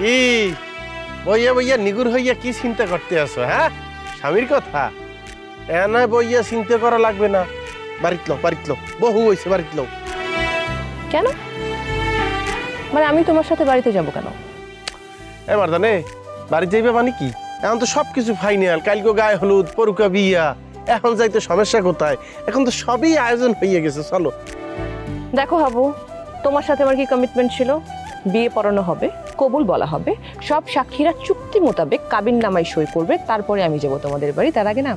ই বইয়া বইয়া নিগুর হইয়া কি চিন্তা করতে আসো? হ্যাঁ, স্বামীর কথা এনা বইয়া চিন্তা করা লাগবে না। বাড়িত লো বহু হয়েছে, বাড়িত লো। কেন? মানে আমি তোমার সাথে বাড়িতে যাব কেন? এবার জানে বাড়ি যাইবে মানে কি? এখন তো সবকিছু ফাইনাল। কালকে গায়ে হলুদ, পরুকা বিয়া, এখন যাইতে সমস্যা কোথায়? এখন তো সবই আয়োজন হয়ে গেছে, চলো। দেখো হাবু, তোমার সাথে আমার কি কমিটমেন্ট ছিল? বিয়ে পড়ানো হবে, কবুল বলা হবে, সব সাক্ষীরা চুক্তি মোতাবেক কাবিন নামায় সই করবে, তারপরে আমি যাব তোমাদের বাড়ি। তার আগে না।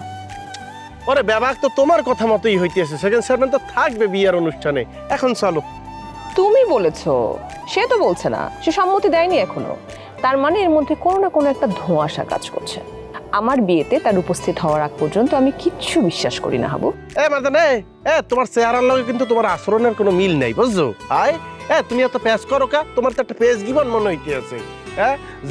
ওরে ব্যাপার তো তোমার কথা মতোই হইতেছে। সেকেন্ড সেভেন তো থাকবে বিয়ের অনুষ্ঠানে। এখন চলো। তুমি বলেছো, সে তো বলছে না, সে সম্মতি দেয়নি এখনো। তার মানে এর মধ্যে কোনো না কোনো একটা ধোঁয়াশা কাজ করছে। আমার বিয়েতে তার উপস্থিত হওয়ার আগ পর্যন্ত আমি কিচ্ছু বিশ্বাস করি না হাবু। তোমার চেহারার লগে কিন্তু তোমার আচরণের কোনো মিল নাই, বুঝছো? তুমি এত পেশ করো কা? তোমার তো একটা পেশ জীবন মনে হইতে আছে।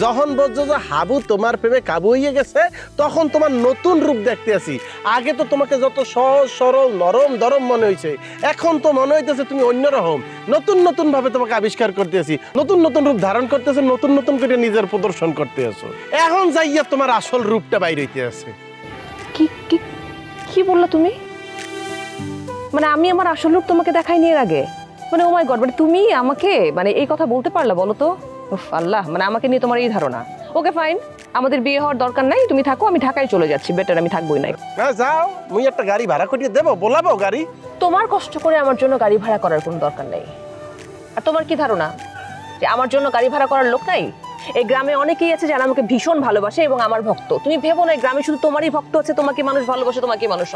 যখন বুঝছো যে হাবু তোমার প্রেমে কাবু হয়ে গেছে, তখন তোমার নতুন রূপ দেখতে আসি। আগে তো তোমাকে যত সহজ সরল নরম দরম মনে হয়েছে, এখন তো মনে হইতেছে তুমি অন্যরকম। নতুন নতুন ভাবে তোমাকে আবিষ্কার করতে আসি, নতুন নতুন রূপ ধারণ করতেছে, নতুন নতুন করে নিজের প্রদর্শন করতে আসো। এখন যাইয়া তোমার আসল রূপটা বাইরে হইতে আছে। কি কি কি বললা তুমি? মানে আমি আমার আসল রূপ তোমাকে দেখাইনি এর আগে? মানে ও মাই গড, মানে তুমি আমাকে মানে এই কথা বলতে পারলা বলো তো? উফ আল্লাহ, মানে আমাকে নিয়ে তোমার এই ধারণা। ওকে ফাইন, আমাদের বিয়ে হওয়ার দরকার নাই, তুমি থাকো, আমি ঢাকায় চলে যাচ্ছি। বেটার আমি থাকবোই নাই। যাও, মুই একটা গাড়ি ভাড়া করিয়ে দেবো, বলাবো গাড়ি। তোমার কষ্ট করে আমার জন্য গাড়ি ভাড়া করার কোনো দরকার নেই। আর তোমার কি ধারণা যে আমার জন্য গাড়ি ভাড়া করার লোক নাই? এই গ্রামে অনেকেই আছে যারা আমাকে ভীষণ ভালোবাসে এবং আমার ভক্ত। তুমি ভেবো না এই গ্রামে শুধু তোমারই ভক্ত আছে, তোমাকে মানুষ ভালোবাসে, তোমাকে মানুষ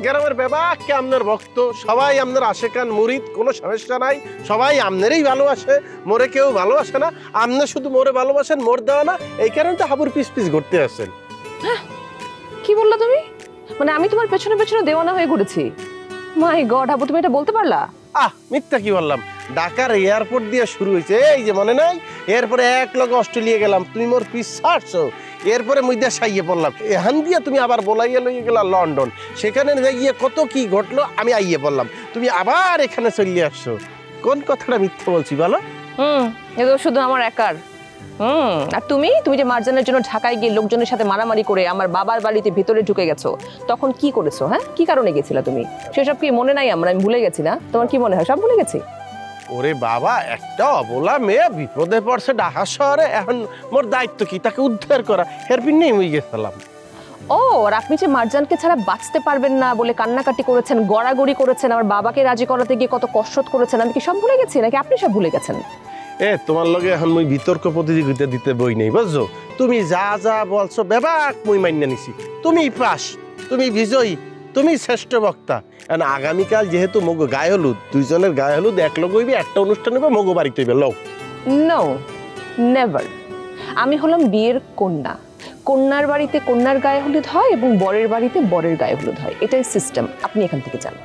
গ্রামের ব্যাপার কে আমনের ভক্ত, সবাই আমনের আশেকান মুরিদ, কোনো সমস্যা নাই। সবাই আমনেরই ভালোবাসে, মোরে কেউ ভালোবাসে না। আমনে শুধু মোরে ভালোবাসেন, মোর দেওয়া না। এই কারণে তো হাবুর পিস পিস ঘুরতে আসেন। কি বললা তুমি? মানে আমি তোমার পেছনে পেছনে দেওয়ানা হয়ে ঘুরেছি? মাই গড হাবু, তুমি এটা বলতে পারলা? মিথ্যা কি বললাম? ঢাকার এয়ারপোর্ট দিয়ে শুরু হয়েছে, এই যে মনে নাই? এরপরে এক লগে অস্ট্রেলিয়া গেলাম, তুমি মোর পিস ছাড়ছো। এরপরে মুই দিয়ে সাইয়ে পড়লাম, এখান দিয়ে তুমি আবার বলাইয়া লইয়ে গেলা লন্ডন। সেখানে গিয়ে কত কি ঘটলো, আমি আইয়ে পড়লাম, তুমি আবার এখানে চলে আসছো। কোন কথাটা মিথ্যা বলছি বলো? এ তো শুধু আমার একার। আর তুমি যে মার্জানের জন্য ঢাকায় গিয়ে লোকজনের সাথে মারামারি করে আমার বাবার বাড়িতে ভিতরে ঢুকে গেছো, তখন কি করেছো? হ্যাঁ, কি কারণে গেছিলা তুমি? সেসব কি মনে নাই? আমি ভুলে গেছি না? তোমার কি মনে হয় সব ভুলে গেছি? ওরে বাবা, একটা অবলা মেয়ে বিপদে পড়ছে ঢাকা শহরে, এখন মোর দায়িত্ব কি তাকে উদ্ধার করা। হেরপিন নেই মুই গেছিলাম। ও, আর আপনি যে মার্জানকে ছাড়া বাঁচতে পারবেন না বলে কান্নাকাটি করেছেন, গড়াগড়ি করেছেন, আমার বাবাকে রাজি করাতে গিয়ে কত কষ্ট করেছেন, আমি কি সব ভুলে গেছি নাকি আপনি সব ভুলে গেছেন? তোমার লগে এখন মুই বিতর্ক প্রতিযোগিতা দিতে বই নেই, বুঝছো? তুমি যা যা বলছো বেবাক মুই মান্য নিছি। তুমি পাস, তুমি বিজয়ী, তুমি শ্রেষ্ঠ বক্তা। আগামীকাল যেহেতু মগো গায়ে হলুদ, দুইজনের গায়ে হলুদ এক লগ হইবে, একটা অনুষ্ঠান হইবে, মগো বাড়িতে হইবে। লও। No, never. আমি হলাম বিয়ের কন্যা। কন্যার বাড়িতে কন্যার গায়ে হলুদ হয় এবং বরের বাড়িতে বরের গায়ে হলুদ হয়, এটাই সিস্টেম। আপনি এখান থেকে যান।